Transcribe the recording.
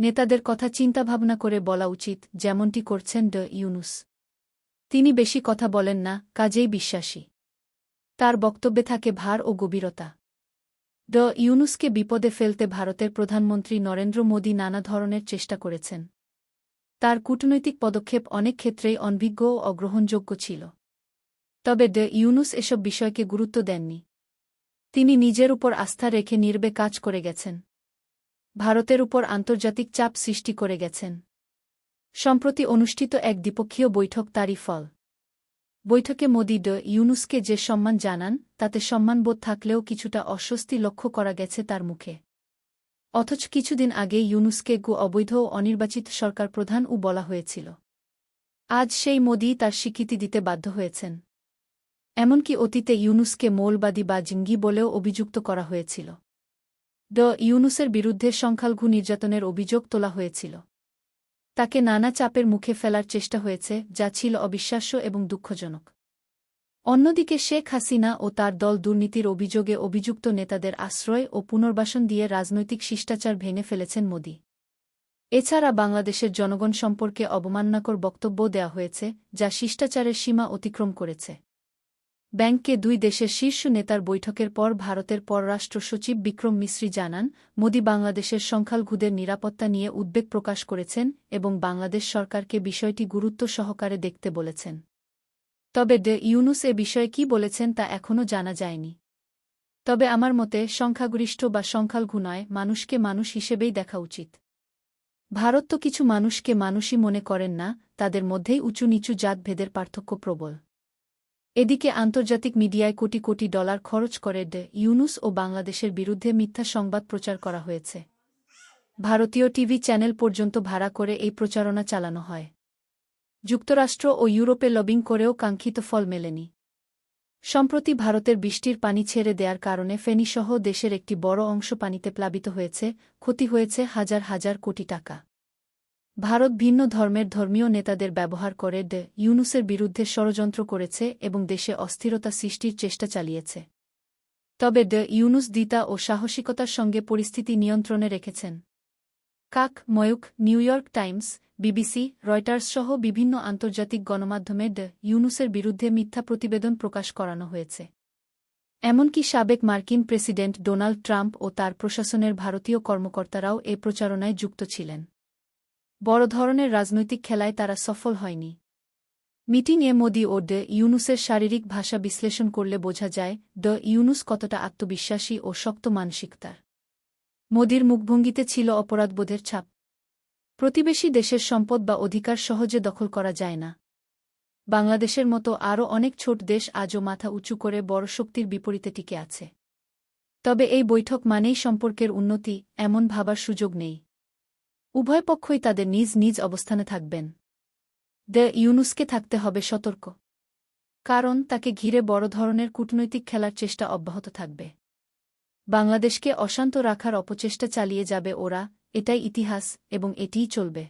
নেতাদের কথা চিন্তাভাবনা করে বলা উচিত, যেমনটি করছেন ড ইউনূস। তিনি বেশি কথা বলেন না, কাজেই বিশ্বাসী। তার বক্তব্যে থাকে ভার ও গভীরতা। ড ইউনূসকে বিপদে ফেলতে ভারতের প্রধানমন্ত্রী নরেন্দ্র মোদী নানা ধরনের চেষ্টা করেছেন। তার কূটনৈতিক পদক্ষেপ অনেক ক্ষেত্রেই অনভিজ্ঞ ও অগ্রহণযোগ্য ছিল। তবে ড ইউনূস এসব বিষয়কে গুরুত্ব দেননি। তিনি নিজের উপর আস্থা রেখে নির্বে কাজ করে গেছেন। ভারতের উপর আন্তর্জাতিক চাপ সৃষ্টি করে গেছেন। সম্প্রতি অনুষ্ঠিত এক দ্বিপক্ষীয় বৈঠক তারই ফল। বৈঠকে মোদি ড ইউনূসকে যে সম্মান জানান, তাতে সম্মানবোধ থাকলেও কিছুটা অস্বস্তি লক্ষ্য করা গেছে তার মুখে। অথচ কিছুদিন আগে ইউনূসকে অবৈধ ও অনির্বাচিত সরকার প্রধানও বলা হয়েছিল। আজ সেই মোদি তার স্বীকৃতি দিতে বাধ্য হয়েছেন। এমনকি অতীতে ইউনূসকে মৌলবাদী বা জিঙ্গি বলেও অভিযুক্ত করা হয়েছিল। ড ইউনূসের বিরুদ্ধে সংখ্যালঘু নির্যাতনের অভিযোগ তোলা হয়েছিল। তাকে নানা চাপের মুখে ফেলার চেষ্টা হয়েছে, যা ছিল অবিশ্বাস্য এবং দুঃখজনক। অন্যদিকে শেখ হাসিনা ও তার দল দুর্নীতির অভিযোগে অভিযুক্ত নেতাদের আশ্রয় ও পুনর্বাসন দিয়ে রাজনৈতিক শিষ্টাচার ভেঙে ফেলেছেন মোদি। এছাড়া বাংলাদেশের জনগণ সম্পর্কে অবমাননাকর বক্তব্য দেওয়া হয়েছে, যা শিষ্টাচারের সীমা অতিক্রম করেছে। ব্যাংকে দুই দেশের শীর্ষ নেতার বৈঠকের পর ভারতের পররাষ্ট্র সচিব বিক্রম মিশ্রি জানান, মোদি বাংলাদেশের সংখ্যালঘুদের নিরাপত্তা নিয়ে উদ্বেগ প্রকাশ করেছেন এবং বাংলাদেশ সরকারকে বিষয়টি গুরুত্ব সহকারে দেখতে বলেছেন। তবে ড ইউনূস এ বিষয়ে কী বলেছেন তা এখনও জানা যায়নি। তবে আমার মতে সংখ্যাগরিষ্ঠ বা সংখ্যালঘু নয়, মানুষকে মানুষ হিসেবেই দেখা উচিত। ভারত তো কিছু মানুষকে মানুষই মনে করেন না, তাদের মধ্যেই উঁচু নিচু জাতভেদের পার্থক্য প্রবল। এদিকে আন্তর্জাতিক মিডিয়ায় কোটি কোটি ডলার খরচ করে ড ইউনূস ও বাংলাদেশের বিরুদ্ধে মিথ্যা সংবাদ প্রচার করা হয়েছে। ভারতীয় টিভি চ্যানেল পর্যন্ত ভাড়া করে এই প্রচারণা চালানো হয়। যুক্তরাষ্ট্র ও ইউরোপে লবিং করেও কাঙ্ক্ষিত ফল মেলেনি। সম্প্রতি ভারতের বৃষ্টির পানি ছেড়ে দেওয়ার কারণে ফেনীসহ দেশের একটি বড় অংশ পানিতে প্লাবিত হয়েছে, ক্ষতি হয়েছে হাজার হাজার কোটি টাকা। ভারত ভিন্ন ধর্মের ধর্মীয় নেতাদের ব্যবহার করে ড ইউনূসের বিরুদ্ধে ষড়যন্ত্র করেছে এবং দেশে অস্থিরতা সৃষ্টির চেষ্টা চালিয়েছে। তবে ড ইউনূস দৃঢ়তা ও সাহসিকতার সঙ্গে পরিস্থিতি নিয়ন্ত্রণে রেখেছেন। কাক, Mayukh, new York Times, BBC, Reuters সহ বিভিন্ন আন্তর্জাতিক গণমাধ্যমে ড ইউনূসের বিরুদ্ধে মিথ্যা প্রতিবেদন প্রকাশ করানো হয়েছে। এমনকি সাবেক মার্কিন প্রেসিডেন্ট ডোনাল্ড ট্রাম্প ও তার প্রশাসনের ভারতীয় কর্মকর্তারাও এ প্রচারণায় যুক্ত ছিলেন। বড় ধরনের রাজনৈতিক খেলায় তারা সফল হয়নি। মিটিংয়ে মোদি ও ড ইউনূসের শারীরিক ভাষা বিশ্লেষণ করলে বোঝা যায় ড ইউনূস কতটা আত্মবিশ্বাসী ও শক্ত মানসিকতার। মোদির মুখভঙ্গিতে ছিল অপরাধবোধের ছাপ। প্রতিবেশী দেশের সম্পদ বা অধিকার সহজে দখল করা যায় না। বাংলাদেশের মতো আরও অনেক ছোট দেশ আজও মাথা উঁচু করে বড় শক্তির বিপরীতে টিকে আছে। তবে এই বৈঠক মানেই সম্পর্কের উন্নতি, এমন ভাবার সুযোগ নেই। উভয় পক্ষই তাদের নিজ নিজ অবস্থানে থাকবেন। ড ইউনূসকে থাকতে হবে সতর্ক। কারণ তাকে ঘিরে বড় ধরনের কূটনৈতিক খেলার চেষ্টা অব্যাহত থাকবে। বাংলাদেশকে অশান্ত রাখার অপচেষ্টা চালিয়ে যাবে ওরা, এটাই ইতিহাস এবং এটিই চলবে।